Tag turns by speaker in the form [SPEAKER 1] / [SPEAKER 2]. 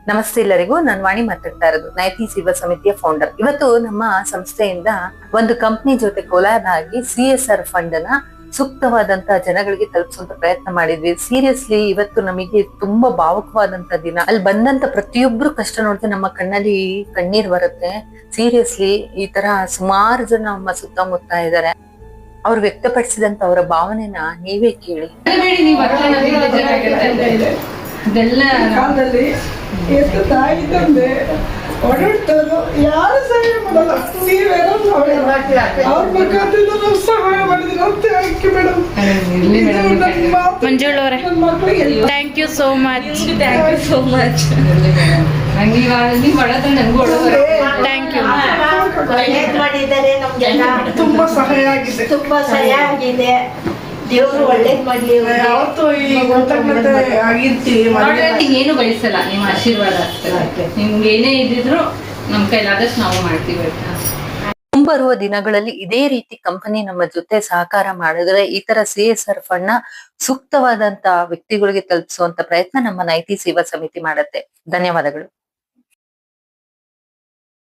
[SPEAKER 1] ನಮಸ್ತೆ ಎಲ್ಲರಿಗೂ. ನಾನು ವಾಣಿ ಮಾತಾಡ್ತಾ ಇರೋದು, ನೈತಿ ಸೇವಾ ಸಮಿತಿಯ ಫೌಂಡರ್. ಇವತ್ತು ನಮ್ಮ ಸಂಸ್ಥೆಯಿಂದ ಒಂದು ಕಂಪ್ನಿ ಜೊತೆ ಕೊಲ್ಯಾಬ್ ಆಗಿ CSR ಫಂಡ್ ನ ಸೂಕ್ತವಾದಂತ ಜನಗಳಿಗೆ ತಲುಪಿಸುವಂತ ಪ್ರಯತ್ನ ಮಾಡಿದ್ವಿ. ಸೀರಿಯಸ್ಲಿ ಇವತ್ತು ನಮಗೆ ತುಂಬಾ ಭಾವುಕವಾದಂತ ದಿನ. ಅಲ್ಲಿ ಬಂದಂತ ಪ್ರತಿಯೊಬ್ರು ಕಷ್ಟ ನೋಡಿದ್ರೆ ನಮ್ಮ ಕಣ್ಣಲ್ಲಿ ಕಣ್ಣೀರ್ ಬರುತ್ತೆ. ಸೀರಿಯಸ್ಲಿ ಈ ತರ ಸುಮಾರು ಜನ ನಮ್ಮ ಸುತ್ತಮುತ್ತ ಇದ್ದಾರೆ. ಅವ್ರು ವ್ಯಕ್ತಪಡಿಸಿದಂತ ಅವರ ಭಾವನೆನ ನೀವೇ ಕೇಳಿ.
[SPEAKER 2] ಕಾಲದಲ್ಲಿ ಎಷ್ಟು ತಾಯಿ ತಂದೆ ಓಡಾಡ್ತಾರೋ ಯಾರು ಸಹಾಯ ಮಾಡಲ್ಲ. ಅವ್ರ ಮುಖಾಂತರ ನಾವು ಸಹಾಯ ಮಾಡಿದ್ರೆ ಅಂತ ಯಾಕೆ ಮೇಡಮ್?
[SPEAKER 3] ಮಂಜುಳ್ ಅವರೇ, thank you so much. Thank you so much. Thank you.
[SPEAKER 2] ತುಂಬಾ ಸಹಾಯ ಆಗಿದೆ,
[SPEAKER 4] ತುಂಬಾ ಸಹಾಯ ಆಗಿದೆ. ದೇವರು ಒಳ್ಳೇದ್ ಮಾಡ್ಲಿ.
[SPEAKER 2] ಯಾವತ್ತೂ ಈ ಕೃತಜ್ಞತೆ ಆಗಿರ್ತೀವಿ.
[SPEAKER 3] ಏನು ಬಯಸಲ್ಲ, ನಿಮ್ಮ ಆಶೀರ್ವಾದ ಅಷ್ಟೇ. ನಿಮ್ಗೆ ಏನೇ ಇದ್ದಿದ್ರು ನಮ್ ಕೈಲಾದಷ್ಟು ನಾವು ಮಾಡ್ತೀವಿ.
[SPEAKER 1] ಮುಂಬರುವ ದಿನಗಳಲ್ಲಿ ಇದೇ ರೀತಿ ಕಂಪನಿ ನಮ್ಮ ಜೊತೆ ಸಹಕಾರ ಮಾಡಿದ್ರೆ ಈ ತರ CSR ಫಂಡ್ ನ ಸೂಕ್ತವಾದಂತ ವ್ಯಕ್ತಿಗಳಿಗೆ ತಲುಪಿಸುವಂತ ಪ್ರಯತ್ನ ನಮ್ಮ ನೈತಿ ಸೇವಾ ಸಮಿತಿ ಮಾಡುತ್ತೆ. ಧನ್ಯವಾದಗಳು.